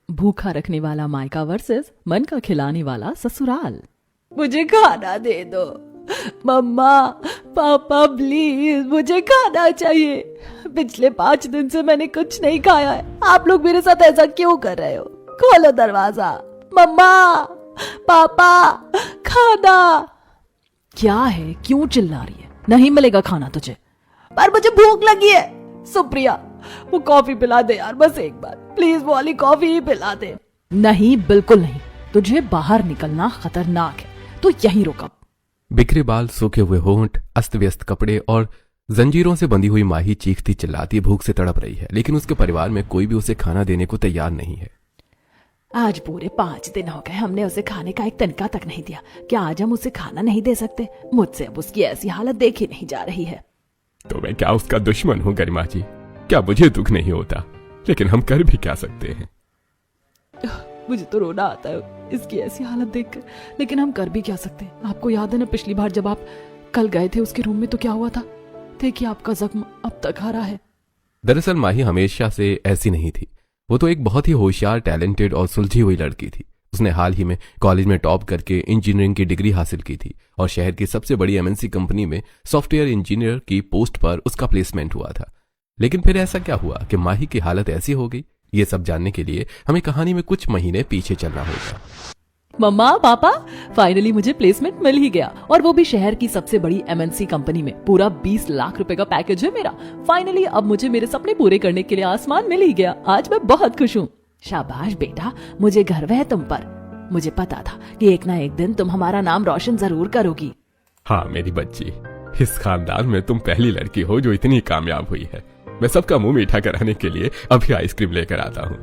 भूखा रखने वाला मायका वर्सेस मन का खिलाने वाला ससुराल। मुझे खाना दे दो मम्मा, पापा प्लीज, मुझे खाना चाहिए। पिछले 5 दिन से मैंने कुछ नहीं खाया है। आप लोग मेरे साथ ऐसा क्यों कर रहे हो? खोलो दरवाजा। मम्मा, पापा, खाना। क्या है, क्यों चिल्ला रही है? नहीं मिलेगा खाना तुझे। पर मुझे भूख लगी है। सुप्रिया, वो कॉफी पिला दे यार, बस एक बार प्लीज, वो वाली कॉफी ही पिला दे। नहीं, बिल्कुल नहीं, तुझे बाहर निकलना खतरनाक है, तो यहीं रुक अब। बिखरे बाल, सूखे हुए होंठ, अस्त व्यस्त कपड़े और जंजीरों से बंधी हुई माही चीखती चिल्लाती भूख से तड़प रही है, लेकिन उसके परिवार में कोई भी उसे खाना देने को तैयार नहीं है। आज पूरे 5 दिन हो गए, हमने उसे खाने का एक तनका तक नहीं दिया। क्या आज हम उसे खाना नहीं दे सकते? मुझसे अब उसकी ऐसी हालत देखी नहीं जा रही है। तो मैं क्या उसका दुश्मन हूँ गरिमा जी? क्या मुझे दुख नहीं होता? लेकिन हम कर भी क्या सकते हैं? मुझे तो रोना आता है इसकी ऐसी हालत देखकर, लेकिन हम कर भी क्या सकते हैं? आपको याद है ना, पिछली बार जब आप कल गए थे उसके रूम में तो क्या हुआ था? देखिए आपका जख्म अब तक हरा है। दरअसल माही हमेशा से ऐसी नहीं थी। वो तो एक बहुत ही होशियार, टैलेंटेड और सुलझी हुई लड़की थी। उसने हाल ही में कॉलेज में टॉप करके इंजीनियरिंग की डिग्री हासिल की थी और शहर की सबसे बड़ी एमएनसी कंपनी में सॉफ्टवेयर इंजीनियर की पोस्ट पर उसका प्लेसमेंट हुआ था। लेकिन फिर ऐसा क्या हुआ कि माही की हालत ऐसी हो गई? ये सब जानने के लिए हमें कहानी में कुछ महीने पीछे चलना होगा। मम्मा, पापा, फाइनली मुझे प्लेसमेंट मिल ही गया, और वो भी शहर की सबसे बड़ी एमएनसी कंपनी में। पूरा 20 लाख रुपए का पैकेज है मेरा। फाइनली अब मुझे मेरे सपने पूरे करने के लिए आसमान मिल ही गया। आज मैं बहुत खुश हूँ। शाबाश बेटा, मुझे गर्व है तुम पर। मुझे पता था कि एक ना एक दिन तुम हमारा नाम रोशन जरूर करोगी। हाँ मेरी बच्ची, इस खानदान में तुम पहली लड़की हो जो इतनी कामयाब हुई है। मैं सबका मुंह मीठा कराने के लिए अभी आइसक्रीम लेकर आता हूँ।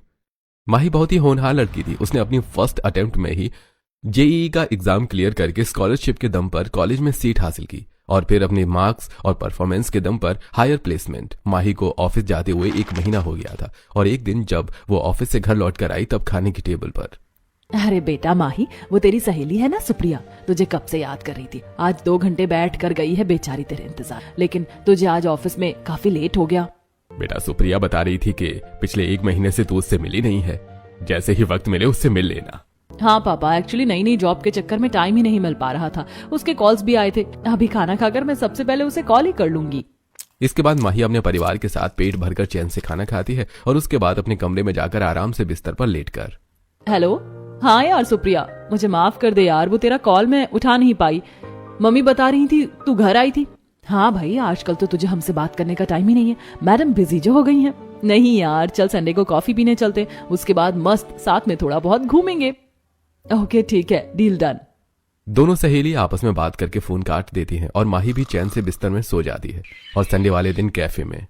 माही बहुत ही होनहार लड़की थी। उसने अपनी फर्स्ट अटेम्प्ट में ही जेईई का एग्जाम क्लियर करके स्कॉलरशिप के दम पर कॉलेज में सीट हासिल की और फिर अपने मार्क्स और परफॉर्मेंस के दम पर हायर प्लेसमेंट। माही को ऑफिस जाते हुए 1 महीना हो गया था और एक दिन जब वो ऑफिस से घर लौट कर आई तब खाने की टेबल पर। अरे बेटा माही, वो तेरी सहेली है ना सुप्रिया, तुझे कब से याद कर रही थी। आज 2 घंटे बैठ कर गई है बेचारी तेरे इंतजार, लेकिन तुझे आज ऑफिस में काफी लेट हो गया। बेटा सुप्रिया बता रही थी कि पिछले 1 महीने से तू उससे मिली नहीं है। जैसे ही वक्त मिले उससे मिल लेना। हाँ पापा, एक्चुअली नई जॉब के चक्कर में टाइम ही नहीं मिल पा रहा था। उसके कॉल्स भी आए थे। अभी खाना खाकर मैं सबसे पहले उसे कॉल ही कर लूंगी। इसके बाद माही अपने परिवार के साथ पेट भरकर चैन से खाना खाती है और उसके बाद अपने कमरे में जाकर आराम से बिस्तर पर लेटकर। हेलो, हाँ यार सुप्रिया, मुझे माफ कर दे यार, वो तेरा कॉल मैं उठा नहीं पाई। मम्मी बता रही थी तू घर आई थी। हाँ भाई, आजकल तो तुझे हमसे बात करने का टाइम ही नहीं है। मैडम बिजी जो हो गई हैं। नहीं यार, चल संडे को कॉफी पीने चलते, उसके बाद मस्त साथ में थोड़ा बहुत घूमेंगे। ओके ठीक है, डील डन। दोनों सहेली आपस में बात करके फोन काट देती हैं और माही भी चैन से बिस्तर में सो जाती है। और संडे वाले दिन कैफे में।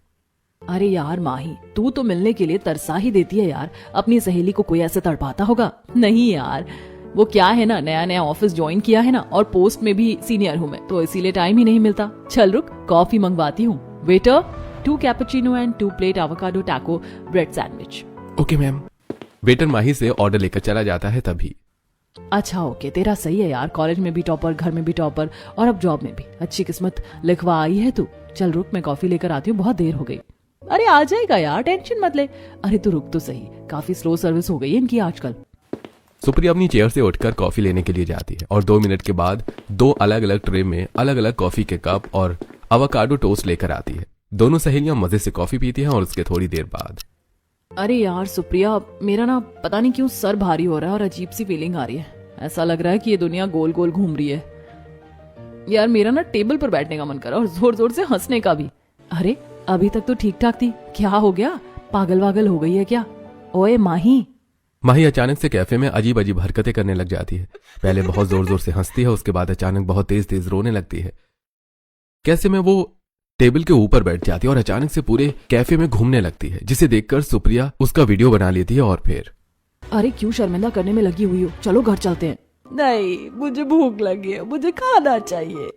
अरे यार माही, तू तो मिलने के लिए तरसा ही देती है यार। अपनी सहेली को कोई ऐसे तड़पाता होगा? नहीं यार, वो क्या है ना, नया नया ऑफिस ज्वाइन किया है ना, और पोस्ट में भी सीनियर हूँ मैं, तो इसीलिए टाइम ही नहीं मिलता। चल रुक, कॉफी मंगवाती हूँ। Waiter, 2 cappuccino and 2 plate avocado taco bread sandwich. Okay ma'am. Waiter Mahi से ऑर्डर लेकर चला जाता है। तभी अच्छा ओके, तेरा सही है यार, कॉलेज में भी टॉपर, घर में भी टॉपर, और अब जॉब में भी। अच्छी किस्मत लिखवा आई है तू। चल रुक, मैं कॉफी लेकर आती हूँ, बहुत देर हो गई। अरे आ जाएगा यार, टेंशन मत ले। अरे तू रुक तो सही, काफी स्लो सर्विस हो गई है इनकी आजकल। सुप्रिया अपनी चेयर से उठकर कॉफी लेने के लिए जाती है और 2 मिनट के बाद 2 अलग अलग ट्रे में अलग अलग कॉफी के कप और एवोकाडो टोस्ट लेकर आती है। दोनों सहेलियां मजे से कॉफी पीती हैं और उसके थोड़ी देर बाद। अरे यार सुप्रिया, मेरा ना पता नहीं क्यों सर भारी हो रहा है और अजीब सी फीलिंग आ रही है। ऐसा लग रहा है कि ये दुनिया गोल गोल घूम रही है। यार मेरा ना टेबल पर बैठने का मन कर रहा है और जोर जोर से हंसने का भी। अरे अभी तक तो ठीक ठाक थी, क्या हो गया? पागल वागल हो गई है क्या? ओए माही। माही अचानक से कैफे में अजीब अजीब हरकतें करने लग जाती है। पहले बहुत जोर जोर से हंसती है, उसके बाद अचानक बहुत तेज तेज रोने लगती है। कैसे में वो टेबल के ऊपर बैठ जाती है और अचानक से पूरे कैफे में घूमने लगती है, जिसे देखकर सुप्रिया उसका वीडियो बना लेती है और फिर। अरे क्यों शर्मिंदा करने में लगी हुई हो? चलो घर चलते हैं। नहीं, मुझे भूख लगी है, मुझे खाना चाहिए।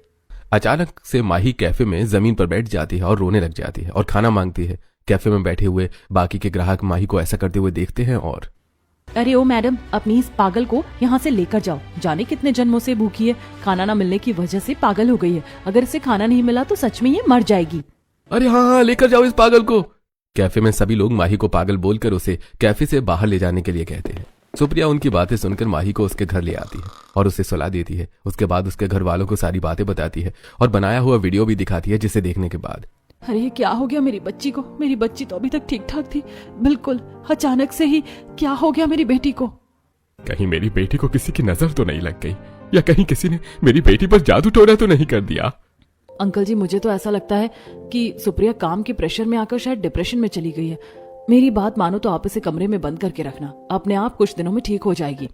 अचानक से माही कैफे में जमीन पर बैठ जाती है और रोने लग जाती है और खाना मांगती है। कैफे में बैठे हुए बाकी के ग्राहक माही को ऐसा करते हुए देखते हैं और। अरे ओ मैडम, अपनी इस पागल को यहाँ से लेकर जाओ। जाने कितने जन्मों से भूखी है, खाना ना मिलने की वजह से पागल हो गई है। अगर इसे खाना नहीं मिला तो सच में ये मर जाएगी। अरे हाँ हाँ, लेकर जाओ इस पागल को। कैफे में सभी लोग माही को पागल बोलकर उसे कैफे से बाहर ले जाने के लिए कहते हैं। सुप्रिया उनकी बातें सुनकर माही को उसके घर ले आती है और उसे सुला देती है। उसके बाद उसके घर वालों को सारी बातें बताती है और बनाया हुआ वीडियो भी दिखाती है, जिसे देखने के बाद अरे ये क्या हो गया मेरी बच्ची को? मेरी बच्ची तो अभी तक ठीक ठाक थी, बिल्कुल अचानक से ही क्या हो गया मेरी बेटी को? कहीं मेरी बेटी को किसी की नजर तो नहीं लग गई, या कहीं किसी ने मेरी बेटी पर जादू टोना तो नहीं कर दिया? अंकल जी, मुझे तो ऐसा लगता है कि सुप्रिया काम के प्रेशर में आकर शायद डिप्रेशन में चली गई है। मेरी बात मानो तो आप इसे कमरे में बंद करके रखना, अपने आप कुछ दिनों में ठीक हो जाएगी।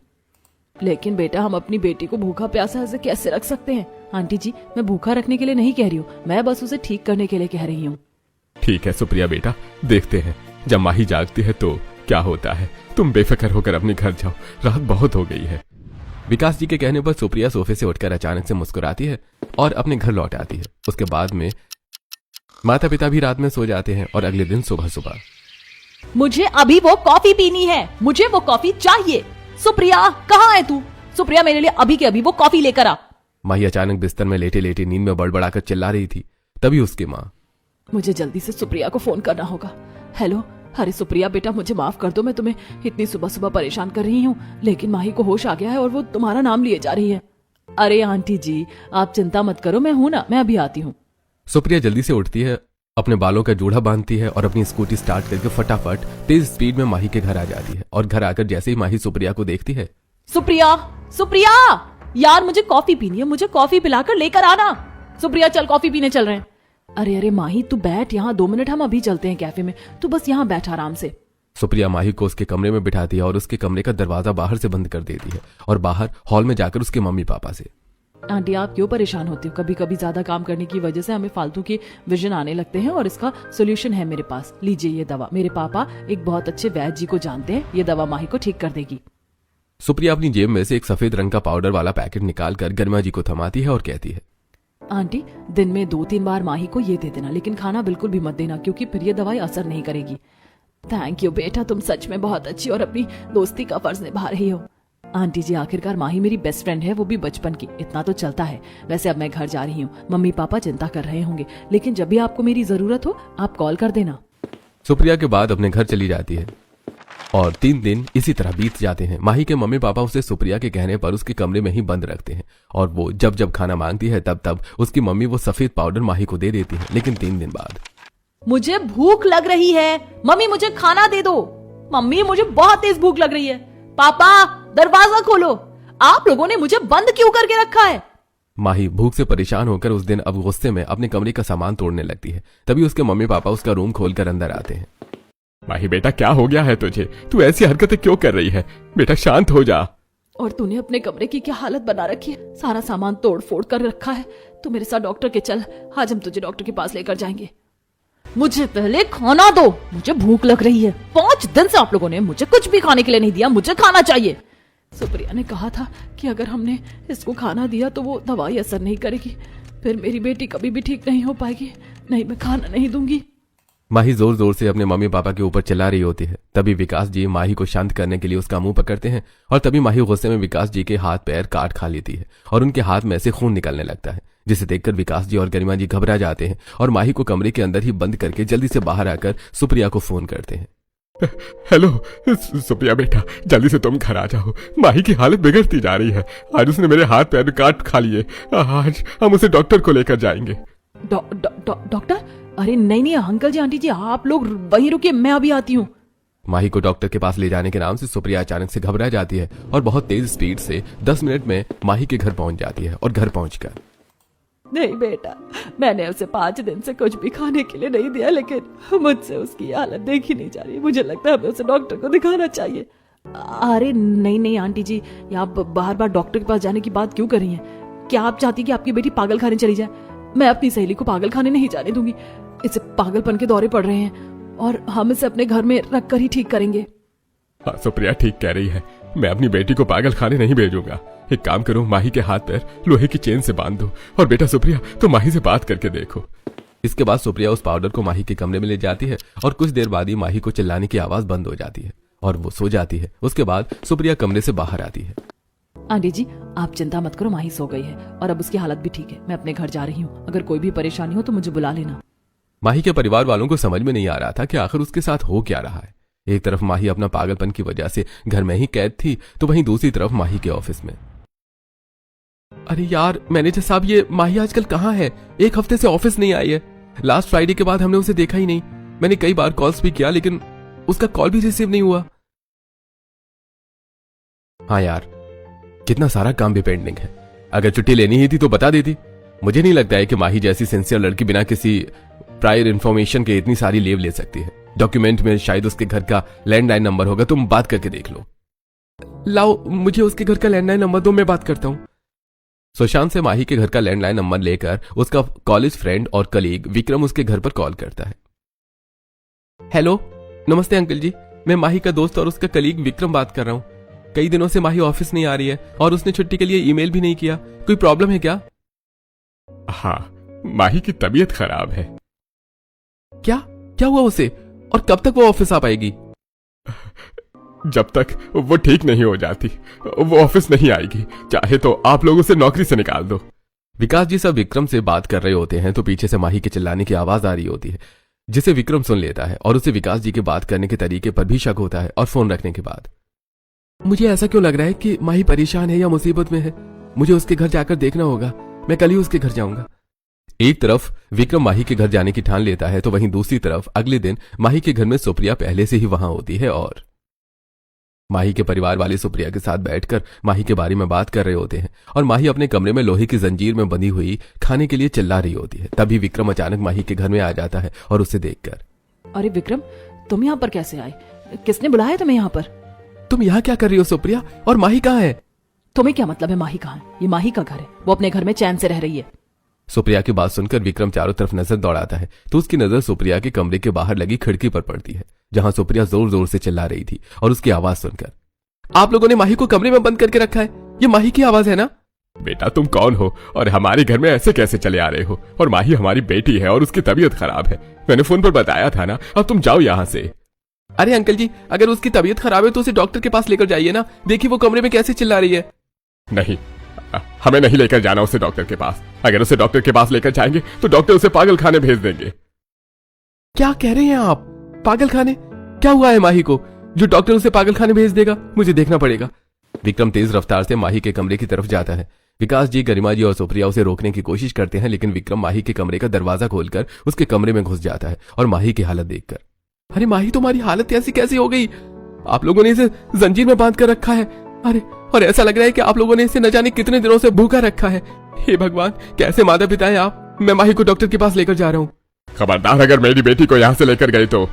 लेकिन बेटा, हम अपनी बेटी को भूखा प्यासा ऐसे कैसे रख सकते हैं? आंटी जी, मैं भूखा रखने के लिए नहीं कह रही हूँ, मैं बस उसे ठीक करने के लिए कह रही हूँ। ठीक है सुप्रिया बेटा, देखते हैं जब माही जागती है तो क्या होता है। तुम बेफिक्र होकर अपने घर जाओ, रात बहुत हो गई है। विकास जी के कहने पर सुप्रिया सोफे से उठकर अचानक से मुस्कुराती है और अपने घर लौट आती है। उसके बाद में माता पिता भी रात में सो जाते हैं और अगले दिन सुबह सुबह मुझे अभी वो कॉफी पीनी है, मुझे वो कॉफी चाहिए। सुप्रिया, कहाँ है तू? सुप्रिया, मेरे लिए अभी के अभी वो कॉफी लेकर आ। माही अचानक बिस्तर में लेटे लेटे नींद में बड़बड़ाकर चिल्ला रही थी। तभी उसकी माँ, मुझे जल्दी से सुप्रिया को फोन करना होगा। हेलो, अरे सुप्रिया बेटा, मुझे माफ कर दो, मैं तुम्हें इतनी सुबह सुबह परेशान कर रही हूँ, लेकिन माही को होश आ गया है और वो तुम्हारा नाम लिए जा रही है। अरे आंटी जी, आप चिंता मत करो, मैं हूं ना, मैं अभी आती हूँ। सुप्रिया जल्दी से उठती है, अपने बालों का जूड़ा बांधती है और अपनी स्कूटी स्टार्ट करके फटाफट तेज स्पीड में माही के घर आ जाती है। और घर आकर जैसे ही माही सुप्रिया को देखती है, सुप्रिया, सुप्रिया, यार मुझे कॉफी पीनी है, मुझे कॉफी पिलाकर लेकर आना। सुप्रिया, चल कॉफी पीने चल रहे हैं। अरे अरे माही, तू बैठ यहाँ 2 मिनट, हम अभी चलते हैं कैफे में, तू बस यहाँ बैठ आराम से। सुप्रिया माही को उसके कमरे में बिठाती है और उसके कमरे का दरवाजा बाहर से बंद कर देती है और बाहर हॉल में जाकर उसके मम्मी पापा से, आंटी आप क्यों परेशान होती हो? कभी कभी ज्यादा काम करने की वजह से हमें फालतू के विजन आने लगते हैं और इसका सोल्यूशन है मेरे पास। लीजिए ये दवा, मेरे पापा एक बहुत अच्छे वैद्य जी को जानते हैं, ये दवा माही को ठीक कर देगी। सुप्रिया अपनी जेब में से एक सफेद रंग का पाउडर वाला पैकेट निकालकर गरिमा जी को थमाती है और कहती है, आंटी दिन में 2-3 बार माही को ये दे देना, लेकिन खाना बिल्कुल भी मत देना, क्योंकि फिर ये दवाई असर नहीं करेगी। थैंक यू बेटा, तुम सच में बहुत अच्छी और अपनी दोस्ती का फर्ज निभा रही हो। आंटी जी, आखिरकार माही मेरी बेस्ट फ्रेंड है, वो भी बचपन की, इतना तो चलता है। वैसे अब मैं घर जा रही हूँ, मम्मी पापा चिंता कर रहे होंगे, लेकिन जब भी आपको मेरी जरूरत हो आप कॉल कर देना। सुप्रिया के बाद अपने घर चली जाती है और 3 दिन इसी तरह बीत जाते हैं। माही के मम्मी पापा उसे सुप्रिया के कहने पर उसके कमरे में ही बंद रखते हैं और वो जब जब खाना मांगती है तब तब उसकी मम्मी वो सफेद पाउडर माही को दे देती है। लेकिन 3 दिन बाद, मुझे भूख लग रही है, मम्मी मुझे खाना दे दो। मम्मी, मुझे बहुत तेज भूख लग रही है। पापा, दरवाजा खोलो, आप लोगों ने मुझे बंद क्यों करके रखा है? माही भूख से परेशान होकर उस दिन अब गुस्से में अपने कमरे का सामान तोड़ने लगती है। तभी उसके मम्मी पापा उसका रूम खोलकर अंदर आते हैं। माही बेटा, क्या हो गया है तुझे? तू ऐसी हरकतें क्यों कर रही है? बेटा शांत हो जा। और तूने अपने कमरे की क्या हालत बना रखी है? सारा सामान तोड़ फोड़ कर रखा है। तू मेरे साथ डॉक्टर के चल, आज हम तुझे डॉक्टर के पास लेकर जाएंगे। मुझे पहले खाना दो, मुझे भूख लग रही है। 5 दिन से आप लोगों ने मुझे कुछ भी खाने के लिए नहीं दिया, मुझे खाना चाहिए। सुप्रिया ने कहा था कि अगर हमने इसको खाना दिया तो वो दवाई असर नहीं करेगी, फिर मेरी बेटी कभी भी ठीक नहीं हो पाएगी। नहीं, मैं खाना नहीं दूंगी। माही जोर जोर से अपने मम्मी पापा के ऊपर चिल्ला रही होती है। तभी विकास जी माही को शांत करने के लिए उसका मुंह पकड़ते हैं और तभी माही गुस्से में विकास जी के हाथ पैर काट खा लेती है और उनके हाथ में से खून निकलने लगता है, जिसे देखकर विकास जी और गरिमा जी घबरा जाते हैं और माही को कमरे के अंदर ही बंद करके जल्दी से बाहर आकर सुप्रिया को फोन करते हैं। हेलो सुप्रिया बेटा, जल्दी से तुम घर आ जाओ, माही की हालत बिगड़ती जा रही है। आज उसने मेरे हाथ पैर काट खा लिए, आज हम उसे डॉक्टर को लेकर जाएंगे। डॉक्टर? अरे नहीं नहीं अंकल जी, आंटी जी, आप लोग वहीं रुकिए, मैं अभी आती हूँ। माही को डॉक्टर के पास ले जाने के नाम से सुप्रिया अचानक से घबरा जाती है और बहुत तेज स्पीड से 10 मिनट में माही के घर पहुंच जाती है और घर पहुंचकर, नहीं बेटा, मैंने उसे 5 दिन से कुछ भी खाने के लिए नहीं दिया, लेकिन मुझसे उसकी हालत देखी नहीं जा रही। मुझे लगता है हमें उसे डॉक्टर को दिखाना चाहिए। अरे नहीं नहीं आंटी जी, आप बार बार डॉक्टर के पास जाने की बात क्यों कर रही हैं? क्या आप चाहती कि आपकी बेटी पागल खाने चली जाए? मैं अपनी सहेली को पागल खाने नहीं जाने दूंगी। इसे पागलपन के दौरे पड़ रहे हैं और हम इसे अपने घर में रख कर ही ठीक करेंगे। हाँ, सुप्रिया ठीक कह रही है, मैं अपनी बेटी को पागल खाने नहीं भेजूंगा। एक काम करो, माही के हाथ पैर लोहे की चेन से बांध दो और बेटा सुप्रिया तो माही से बात करके देखो। इसके बाद सुप्रिया उस पाउडर को माही के कमरे में ले जाती है और कुछ देर बाद ही माही को चिल्लाने की आवाज बंद हो जाती है और वो सो जाती है। उसके बाद सुप्रिया कमरे से बाहर आती है। आंटी जी, आप चिंता मत करो, माही सो गई है और अब उसकी हालत भी ठीक है। मैं अपने घर जा रही हूँ, अगर कोई भी परेशानी हो तो मुझे बुला लेना। माही के परिवार वालों को समझ में नहीं आ रहा था कि आखिर उसके साथ हो क्या रहा है। एक तरफ माही अपना पागलपन की वजह से घर में ही कैद थी, तो वहीं दूसरी तरफ माही के ऑफिस में। अरे यार मैनेजर साहब, ये माही आजकल कहाँ है? एक हफ्ते से ऑफिस नहीं आई है। लास्ट फ्राइडे के बाद हमने उसे देखा ही नहीं। मैंने कई बार कॉल्स भी किया लेकिन उसका कॉल भी रिसीव नहीं हुआ। हाँ यार, कितना सारा काम भी पेंडिंग है। अगर छुट्टी लेनी ही थी तो बता देती। मुझे नहीं लगता है कि माही जैसी सिंसियर लड़की बिना किसी प्रायर इंफॉर्मेशन के इतनी सारी लीव ले सकती है। डॉक्यूमेंट में शायद उसके घर का लैंडलाइन नंबर होगा, तुम बात करके देख लो। लाओ, मुझे उसके घर का लैंडलाइन नंबर दो, मैं बात करता हूं। सुशांत से माही के घर का लैंडलाइन नंबर लेकर उसका कॉलेज फ्रेंड और कलीग विक्रम उसके घर पर कॉल करता है। हेलो, नमस्ते अंकल जी, मैं माही का दोस्त और उसका कलीग विक्रम बात कर रहा हूं। कई दिनों से माही ऑफिस नहीं आ रही है और उसने छुट्टी के लिए ईमेल भी नहीं किया। कोई प्रॉब्लम है क्या? हाँ, माही की तबीयत खराब है। क्या हुआ उसे, और कब तक वो ऑफिस आ पाएगी? जब तक वो ठीक नहीं हो जाती वो ऑफिस नहीं आएगी, चाहे तो आप लोग उसे नौकरी से निकाल दो। विकास जी सब विक्रम से बात कर रहे होते हैं तो पीछे से माही के चिल्लाने की आवाज आ रही होती है, जिसे विक्रम सुन लेता है और उसे विकास जी के बात करने के तरीके पर भी शक होता है। और फोन रखने के बाद, मुझे ऐसा क्यों लग रहा है कि माही परेशान है या मुसीबत में है? मुझे उसके घर जाकर देखना होगा। मैं कल ही उसके घर जाऊंगा। एक तरफ विक्रम माही के घर जाने की ठान लेता है तो वहीं दूसरी तरफ अगले दिन माही के घर में सुप्रिया पहले से ही वहां होती है और माही के परिवार वाले सुप्रिया के साथ बैठकर माही के बारे में बात कर रहे होते हैं। और माही अपने कमरे में लोहे की जंजीर में बंधी हुई खाने के लिए चिल्ला रही होती है। तभी विक्रम अचानक माही के घर में आ जाता है और उसे देखकर, अरे विक्रम, तुम यहाँ पर कैसे आए? किसने बुलाया तुम्हें यहाँ पर? तुम यहाँ क्या कर रही हो सुप्रिया? और माही कहाँ है? तुम्हें क्या मतलब है माही कहाँ है? ये माही का घर है, वो अपने घर में चैन से रह रही है। सुप्रिया की बात सुनकर विक्रम चारों तरफ नजर दौड़ाता है तो उसकी नजर सुप्रिया के कमरे के बाहर लगी खिड़की पर पड़ती है, जहां सुप्रिया जोर जोर से चिल्ला रही थी। और उसकी आवाज सुनकर, आप लोगों ने माही को कमरे में बंद करके रखा है? ये माही की आवाज है ना? बेटा तुम कौन हो और हमारे घर में ऐसे कैसे चले आ रहे हो? और माही हमारी बेटी है और उसकी तबीयत खराब है, मैंने फोन पर बताया था ना। अब तुम जाओ यहाँ से। अरे अंकल जी, अगर उसकी तबीयत खराब है तो उसे डॉक्टर के पास लेकर जाइए ना। देखिए वो कमरे में कैसे चिल्ला रही है। नहीं, हमें नहीं लेकर जाना उसे डॉक्टर के पास। अगर उसे डॉक्टर के पास लेकर जाएंगे तो डॉक्टर उसे पागल खाने भेज देंगे। क्या कह रहे हैं आप? पागल खाने? क्या हुआ है माही को जो डॉक्टर उसे पागल खाने भेज देगा? मुझे देखना पड़ेगा। विक्रम तेज रफ्तार से माही के कमरे की तरफ जाता है। विकास जी, गरिमा जी और सुप्रिया उसे रोकने की कोशिश करते हैं लेकिन विक्रम माही के कमरे का दरवाजा खोलकर उसके कमरे में घुस जाता है और माही की हालत देखकर, अरे माही तुम्हारी हालत ऐसी कैसी हो गई? आप लोगों ने इसे जंजीर में बांध कर रखा है। अरे, और ऐसा लग रहा है कि आप लोगों ने इसे न जाने कितने दिनों से भूखा रखा है। हे भगवान, कैसे माता पिता हैं आप? मैं माही को डॉक्टर के पास लेकर जा रहा हूँ। खबरदार अगर मेरी बेटी को यहाँ से लेकर गए तो।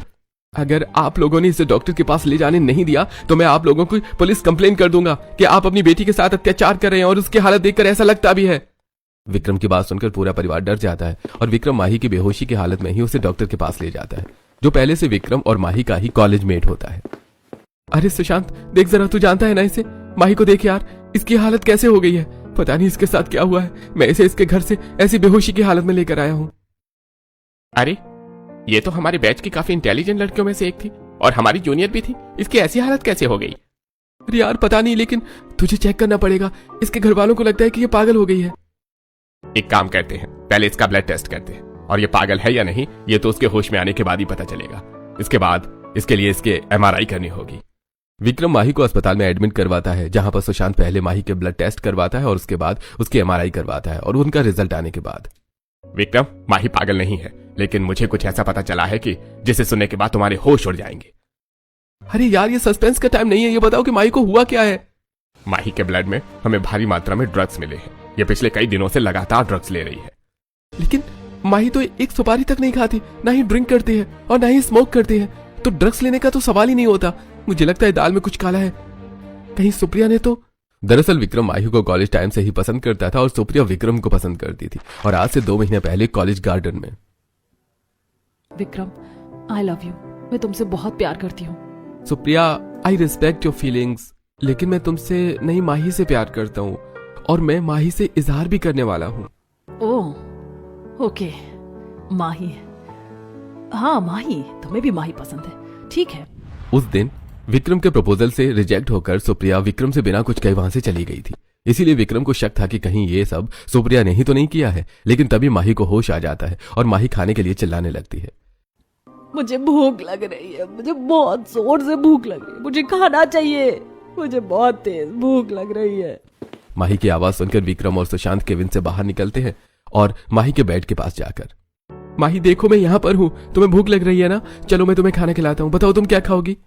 अगर आप लोगों ने इसे डॉक्टर के पास ले जाने नहीं दिया तो मैं आप लोगों को पुलिस कंप्लेन कर दूंगा कि आप अपनी बेटी के साथ अत्याचार कर रहे हैं और उसकी हालत देखकर ऐसा लगता भी है। विक्रम की बात सुनकर पूरा परिवार डर जाता है और विक्रम माही की बेहोशी की हालत में ही उसे डॉक्टर के पास ले जाता है, जो पहले से विक्रम और माही का ही कॉलेज मेट होता है। अरे सुशांत, देख जरा, तू जानता है ना इसे? माही को देख यार, इसकी हालत कैसे हो गई है? पता नहीं इसके साथ क्या हुआ है। मैं इसे इसके घर से ऐसी बेहोशी की हालत में लेकर आया हूँ। अरे, ये तो हमारे बैच की काफी इंटेलिजेंट लड़कियों में से एक थी और हमारी जूनियर भी थी। इसकी ऐसी हालत कैसे हो गई? अरे यार पता नहीं, लेकिन तुझे चेक करना पड़ेगा। इसके घर वालों को लगता है कि ये पागल हो गई है। एक काम करते हैं, पहले इसका ब्लड टेस्ट करते हैं और ये पागल है या नहीं ये तो उसके होश में आने के बाद ही पता चलेगा। इसके बाद इसके लिए इसके MRI करनी होगी। विक्रम माही को अस्पताल में एडमिट करवाता है, जहां पर सुशांत पहले माही के ब्लड टेस्ट करवाता है और उसके बाद उसकी MRI करवाता है। और उनका रिजल्ट आने के बाद, विक्रम, माही पागल नहीं है, लेकिन मुझे कुछ ऐसा पता चला है कि जिसे सुनने के बाद तुम्हारे होश उड़ जाएंगे। अरे यार, ये सस्पेंस का टाइम नहीं है, ये बताओ कि माही को हुआ क्या है? माही के ब्लड में हमें भारी मात्रा में ड्रग्स मिले हैं। ये पिछले कई दिनों से लगातार ड्रग्स ले रही है। लेकिन माही तो एक सुपारी तक नहीं खाती, ना ही ड्रिंक करती है और ना ही स्मोक करती है, तो ड्रग्स लेने का तो सवाल ही नहीं होता। मुझे लगता है दाल में कुछ काला है। कहीं सुप्रिया ने तो। दरअसल विक्रम माही को कॉलेज टाइम से ही पसंद करता था और सुप्रिया विक्रम को पसंद करती थी। और आज से 2 महीने पहले कॉलेज गार्डन में। Vikram, I love you. मैं तुमसे बहुत प्यार करती हूँ। Supriya, I respect your feelings, लेकिन मैं तुमसे नहीं माही से प्यार करता हूँ और मैं माही से इजहार भी करने वाला हूँ। ओह, ओके, माही। हाँ माही, तुम्हें भी माही पसंद है, ठीक है। उस दिन विक्रम के प्रपोजल से रिजेक्ट होकर सुप्रिया विक्रम से बिना कुछ कहे वहां से चली गई थी। इसीलिए विक्रम को शक था कि कहीं ये सब सुप्रिया ने ही तो नहीं किया है। लेकिन तभी माही को होश आ जाता है और माही खाने के लिए चिल्लाने लगती है। मुझे भूख लग रही है, मुझे बहुत जोर से भूख लग रही है, मुझे खाना चाहिए, मुझे बहुत तेज भूख लग रही है। माही की आवाज सुनकर विक्रम और सुशांत केबिन से बाहर निकलते हैं और माही के बेड के पास जाकर, माही देखो मैं यहाँ पर हूँ, तुम्हें भूख लग रही है ना? चलो मैं तुम्हें खाना खिलाता हूँ, बताओ तुम क्या खाओगी?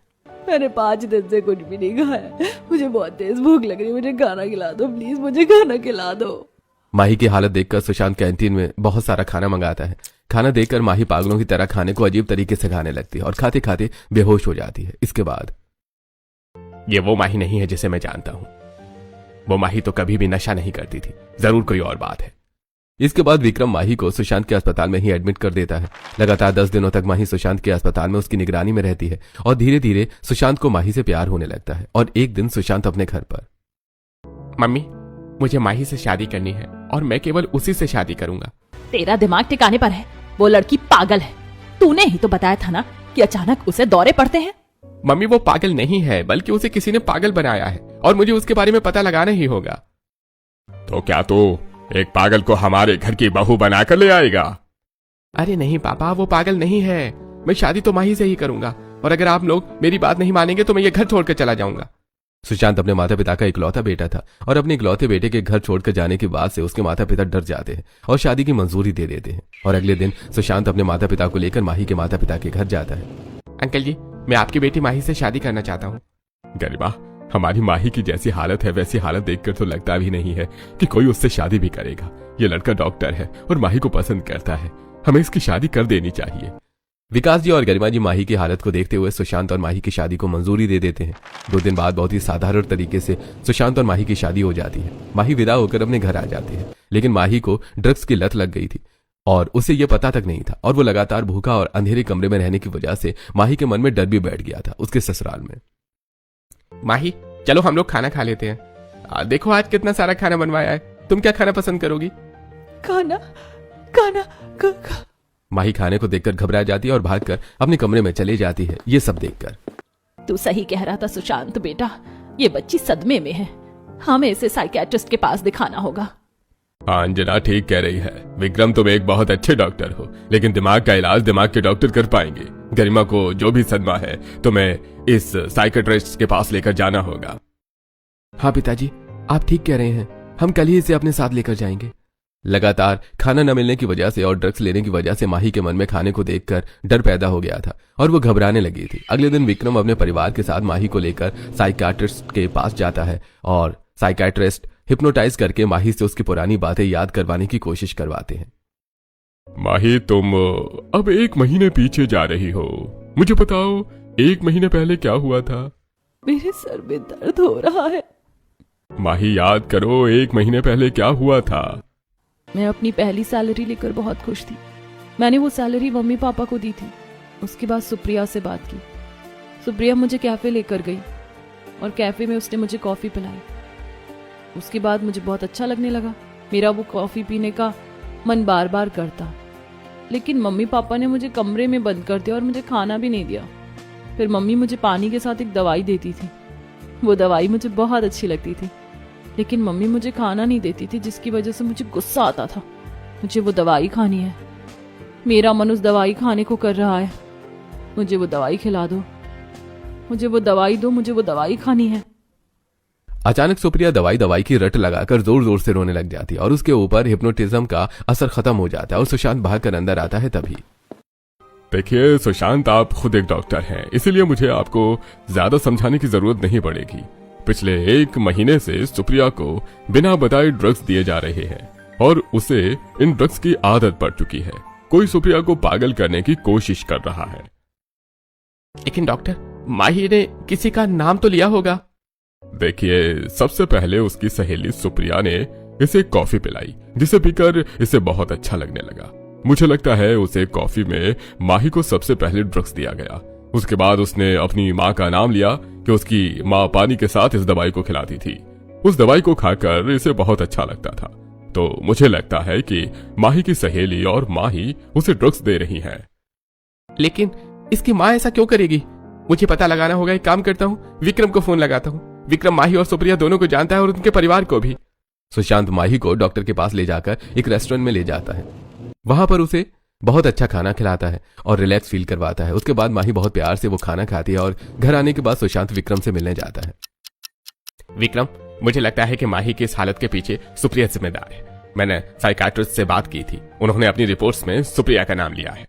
मैंने 5 दिन से कुछ भी नहीं खाया, मुझे बहुत तेज भूख लग रही है, मुझे खाना खिला दो प्लीज, मुझे खाना खिला दो। माही की हालत देखकर सुशांत कैंटीन में बहुत सारा खाना मंगाता है। खाना देखकर माही पागलों की तरह खाने को अजीब तरीके से खाने लगती है और खाते खाते बेहोश हो जाती है। इसके बाद, ये वो माही नहीं है जिसे मैं जानता हूं। वो माही तो कभी भी नशा नहीं करती थी, जरूर कोई और बात है। इसके बाद विक्रम माही को सुशांत के अस्पताल में ही एडमिट कर देता है। लगातार 10 दिनों तक माही सुशांत के अस्पताल में उसकी निगरानी में रहती है और धीरे धीरे सुशांत को माही से प्यार होने लगता है। और एक दिन सुशांत अपने घर पर, मम्मी मुझे माही से शादी करनी है और मैं केवल उसी से शादी करूंगा। तेरा दिमाग ठिकाने पर है, वो लड़की पागल है, तूने ही तो बताया था ना कि अचानक उसे दौरे पड़ते हैं। मम्मी वो पागल नहीं है, बल्कि उसे किसी ने पागल बनाया है और मुझे उसके बारे में पता लगाना ही होगा। तो क्या तू एक पागल को हमारे घर की बहू बनाकर ले आएगा? अरे नहीं पापा, वो पागल नहीं है, मैं शादी तो माही से ही करूंगा और अगर आप लोग मेरी बात नहीं मानेंगे तो मैं ये घर छोड़कर चला जाऊंगा। सुशांत अपने माता पिता का इकलौता बेटा था और अपने इकलौते बेटे के घर छोड़कर जाने के बाद से उसके माता पिता डर जाते हैं और शादी की मंजूरी दे देते हैं। और अगले दिन सुशांत अपने माता पिता को लेकर माही के माता पिता के घर जाता है। अंकल जी, मैं आपकी बेटी माही से शादी करना चाहता हूँ। गरिमा, हमारी माही की जैसी हालत है वैसी हालत देखकर तो लगता भी नहीं है कि कोई उससे शादी भी करेगा। ये लड़का डॉक्टर है और माही को पसंद करता है, हमें इसकी शादी कर देनी चाहिए। विकास जी और गरिमा जी माही की हालत को देखते हुए सुशांत और माही की शादी को मंजूरी दे देते हैं। 2 दिन बाद बहुत ही साधारण तरीके से सुशांत और माही की शादी हो जाती है। माही विदा होकर अपने घर आ जाती है, लेकिन माही को ड्रग्स की लत लग गई थी और उसे यह पता तक नहीं था और वो लगातार भूखा और अंधेरे कमरे में रहने की वजह से माही के मन में डर भी बैठ गया था उसके ससुराल में। माही चलो हम लोग खाना खा लेते हैं। देखो आज कितना सारा खाना बनवाया है, तुम क्या खाना पसंद करोगी? खाना खाना खा। माही खाने को देखकर घबरा जाती है और भागकर अपने कमरे में चली जाती है। ये सब देखकर, तू सही कह रहा था सुशांत बेटा, ये बच्ची सदमे में है, हमें इसे साइकियाट्रिस्ट के पास दिखाना होगा। हाँ अंजना ठीक कह रही है। विक्रम तुम एक बहुत अच्छे डॉक्टर हो, लेकिन दिमाग का इलाज दिमाग के डॉक्टर कर पाएंगे। गरिमा को जो भी सदमा है तुम्हें इस साइकियाट्रिस्ट के पास लेकर जाना होगा। हाँ पिताजी, आप ठीक कह रहे हैं, हम कल ही इसे अपने साथ लेकर जाएंगे। लगातार खाना न मिलने की वजह से और ड्रग्स लेने की वजह से माही के मन में खाने को देखकर डर पैदा हो गया था और वो घबराने लगी थी। अगले दिन विक्रम अपने परिवार के साथ माही को लेकर साइकियाट्रिस्ट के पास जाता है और साइकियाट्रिस्ट हिप्नोटाइज करके माही से उसकी पुरानी बातें याद करवाने की कोशिश करवाते हैं। माही तुम अब 1 महीने पीछे जा रही हो, मुझे बताओ 1 महीने पहले क्या हुआ था? मेरे सर में दर्द हो रहा है। माही याद करो 1 महीने पहले क्या हुआ था? मैं अपनी पहली सैलरी लेकर बहुत खुश थी। मैंने वो सैलरी मम्मी पापा को दी थी। उसके बाद सुप्रिया से बात की। सुप्रिया मुझे कैफे लेकर गई और कैफे में उसने मुझे कॉफी पिलाई। उसके बाद मुझे बहुत अच्छा लगने लगा। मेरा वो कॉफी पीने का मन बार बार करता, लेकिन मम्मी पापा ने मुझे कमरे में बंद कर दिया और मुझे खाना भी नहीं दिया। फिर मम्मी मुझे पानी के साथ एक दवाई देती थी। वो दवाई मुझे बहुत अच्छी लगती थी, लेकिन मम्मी मुझे खाना नहीं देती थी, जिसकी वजह से मुझे गुस्सा आता था। मुझे वो दवाई खानी है, मेरा मन उस दवाई खाने को कर रहा है। मुझे वो दवाई खिला दो, मुझे वो दवाई दो, मुझे वो दवाई खानी है। अचानक सुप्रिया दवाई की रट लगाकर जोर जोर से रोने लग जाती है और उसके ऊपर हिप्नोटिज्म का असर खत्म हो जाता है और सुशांत भागकर अंदर आता है। तभी देखिए सुशांत, आप खुद एक डॉक्टर हैं, इसीलिए मुझे आपको ज्यादा समझाने की जरूरत नहीं पड़ेगी। पिछले 1 महीने से सुप्रिया को बिना बताए ड्रग्स दिए जा रहे हैं और उसे इन ड्रग्स की आदत पड़ चुकी है। कोई सुप्रिया को पागल करने की कोशिश कर रहा है। लेकिन डॉक्टर, माही ने किसी का नाम तो लिया होगा। देखिए, सबसे पहले उसकी सहेली सुप्रिया ने इसे कॉफी पिलाई, जिसे पीकर इसे बहुत अच्छा लगने लगा। मुझे लगता है उसे कॉफी में माही को सबसे पहले ड्रग्स दिया गया। उसके बाद उसने अपनी माँ का नाम लिया कि उसकी माँ पानी के साथ इस दवाई को खिलाती थी। उस दवाई को खाकर इसे बहुत अच्छा लगता था, तो मुझे लगता है कि माही की सहेली और माही उसे ड्रग्स दे रही हैं। लेकिन इसकी माँ ऐसा क्यों करेगी? मुझे पता लगाना होगा। एक काम करता हूँ, विक्रम को फोन लगाता हूँ। विक्रम माही और सुप्रिया दोनों को जानता है और उनके परिवार को भी। सुशांत माही को डॉक्टर के पास ले जाकर एक रेस्टोरेंट में ले जाता है। वहां पर उसे बहुत अच्छा खाना खिलाता है और रिलैक्स फील करवाता है। उसके बाद माही बहुत प्यार से वो खाना खाती है और घर आने के बाद सुशांत विक्रम से मिलने जाता है। विक्रम, मुझे लगता है कि माही की इस हालत के पीछे सुप्रिया जिम्मेदार है। मैंने साइकाट्रिस्ट से बात की थी, उन्होंने अपनी रिपोर्ट्स में सुप्रिया का नाम लिया है।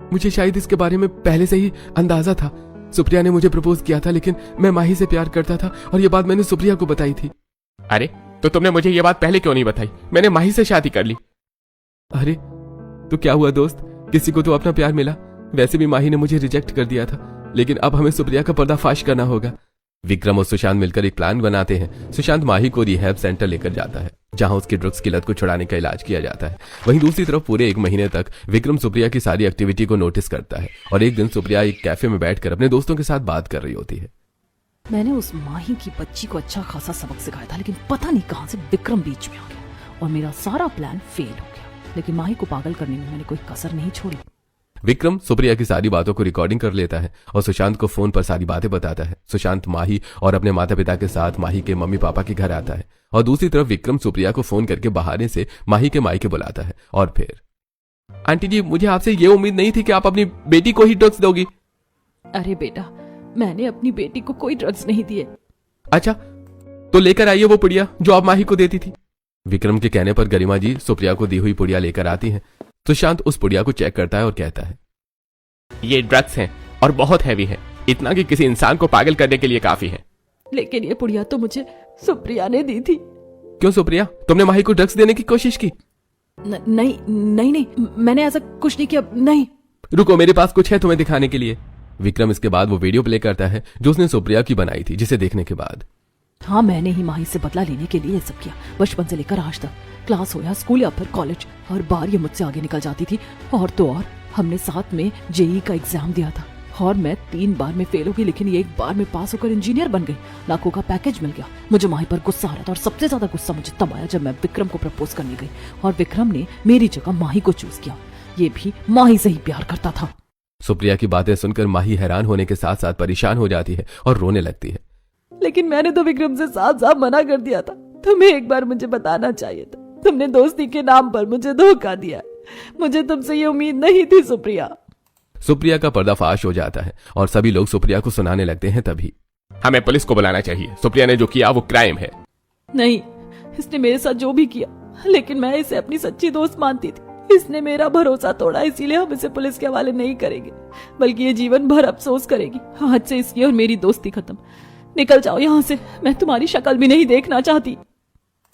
मुझे शायद इसके बारे में पहले से ही अंदाजा था। सुप्रिया ने मुझे प्रपोज किया था, लेकिन मैं माही से प्यार करता था और ये बात मैंने सुप्रिया को बताई थी। अरे तो तुमने मुझे ये बात पहले क्यों नहीं बताई? मैंने माही से शादी कर ली। अरे तो क्या हुआ दोस्त, किसी को तो अपना प्यार मिला। वैसे भी माही ने मुझे रिजेक्ट कर दिया था, लेकिन अब हमें सुप्रिया का पर्दाफाश करना होगा। विक्रम और सुशांत मिलकर एक प्लान बनाते हैं। सुशांत माही को रिहैब सेंटर लेकर जाता है, जहां उसकी ड्रग्स की लत को छुड़ाने का इलाज किया जाता है। वहीं दूसरी तरफ पूरे 1 महीने तक विक्रम सुप्रिया की सारी एक्टिविटी को नोटिस करता है और एक दिन सुप्रिया एक कैफे में बैठकर अपने दोस्तों के साथ बात कर रही होती है। मैंने उस माही की बच्ची को अच्छा खासा सबक सिखाया था, लेकिन पता नहीं कहां से विक्रम बीच में आ गया और मेरा सारा प्लान फेल हो गया। लेकिन माही को पागल करने में मैंने कोई कसर नहीं छोड़ी। विक्रम सुप्रिया की सारी बातों को रिकॉर्डिंग कर लेता है और सुशांत को फोन पर सारी बातें बताता है। सुशांत माही और अपने माता पिता के साथ माही के मम्मी पापा के घर आता है और दूसरी तरफ विक्रम सुप्रिया को फोन करके बहाने से माही के मायके बुलाता है और फिर, आंटी जी, मुझे आपसे ये उम्मीद नहीं थी कि आप अपनी बेटी को ही ड्रग्स दोगी। अरे बेटा, मैंने अपनी बेटी को कोई ड्रग्स नहीं दिए। अच्छा, तो लेकर आइए वो पुड़िया जो आप माही को देती थी। विक्रम के कहने पर गरिमा जी सुप्रिया को दी हुई पुड़िया लेकर आती हैं। सुशांत उस पुड़िया को चेक करता है और कहता है, ये ड्रग्स हैं और बहुत हैवी है, इतना कि किसी इंसान को पागल करने के लिए काफी है। लेकिन ये पुड़िया तो मुझे सुप्रिया ने दी थी। क्यों सुप्रिया, तुमने माही को ड्रग्स देने की कोशिश की? नहीं नहीं नहीं, मैंने ऐसा कुछ नहीं किया। नहीं। रुको, मेरे पास कुछ है तुम्हें दिखाने के लिए। विक्रम इसके बाद वो वीडियो प्ले करता है जो उसने सुप्रिया की बनाई थी, जिसे देखने के बाद, हाँ, मैंने ही माही से बदला लेने के लिए ये सब किया। बचपन से लेकर आज तक, क्लास हो या स्कूल या फिर कॉलेज, हर बार ये मुझसे आगे निकल जाती थी। और तो और हमने साथ में जेईई का एग्जाम दिया था और मैं 3 बार में फेल हो गई, लेकिन ये 1 बार में पास होकर इंजीनियर बन गई। लाखों का पैकेज मिल गया। मुझे माही पर गुस्सा आ रहा था और सबसे ज्यादा गुस्सा मुझे तब आया जब मैं विक्रम को प्रपोज करने गई और विक्रम ने मेरी जगह माही को चूज किया। ये भी माही से ही प्यार करता था। सुप्रिया की बातें सुनकर माही हैरान होने के साथ साथ परेशान हो जाती है और रोने लगती है। लेकिन मैंने तो विक्रम से साफ साफ मना कर दिया था। तुम्हें एक बार मुझे बताना चाहिए था। तुमने दोस्ती के नाम पर मुझे धोखा दिया। मुझे तुमसे ये उम्मीद नहीं थी सुप्रिया। सुप्रिया का पर्दाफाश हो जाता है और सभी लोग सुप्रिया को सुनाने लगते हैं। तभी हमें पुलिस को बुलाना चाहिए। सुप्रिया ने जो किया वो क्राइम है। नहीं, इसने मेरे साथ जो भी किया, लेकिन मैं इसे अपनी सच्ची दोस्त मानती थी। इसने मेरा भरोसा तोड़ा, इसीलिए हम इसे पुलिस के हवाले नहीं करेंगे, बल्कि ये जीवन भर अफसोस करेगी। आज से इसकी और मेरी दोस्ती खत्म। निकल जाओ यहाँ से, मैं तुम्हारी शक्ल भी नहीं देखना चाहती।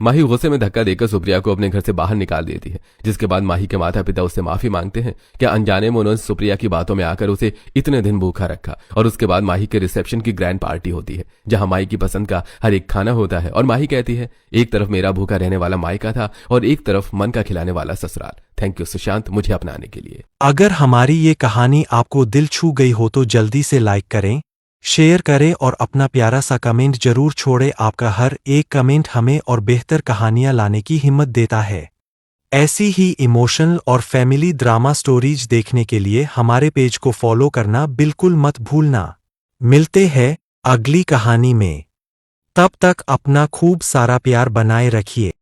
माही गुस्से में धक्का देकर सुप्रिया को अपने घर से बाहर निकाल देती है, जिसके बाद माही के माता पिता उससे माफी मांगते हैं कि अनजाने में उन्होंने सुप्रिया की बातों में आकर उसे इतने दिन भूखा रखा। और उसके बाद माही के रिसेप्शन की ग्रैंड पार्टी होती है, जहां माही की पसंद का हर एक खाना होता है और माही कहती है, एक तरफ मेरा भूखा रहने वाला मायका था और एक तरफ मन का खिलाने वाला ससुराल। थैंक यू सुशांत, मुझे अपनाने के लिए। अगर हमारी ये कहानी आपको दिल छू गई हो तो जल्दी से लाइक करें, शेयर करें और अपना प्यारा सा कमेंट जरूर छोड़ें। आपका हर एक कमेंट हमें और बेहतर कहानियां लाने की हिम्मत देता है। ऐसी ही इमोशनल और फैमिली ड्रामा स्टोरीज देखने के लिए हमारे पेज को फॉलो करना बिल्कुल मत भूलना। मिलते हैं अगली कहानी में। तब तक अपना खूब सारा प्यार बनाए रखिए।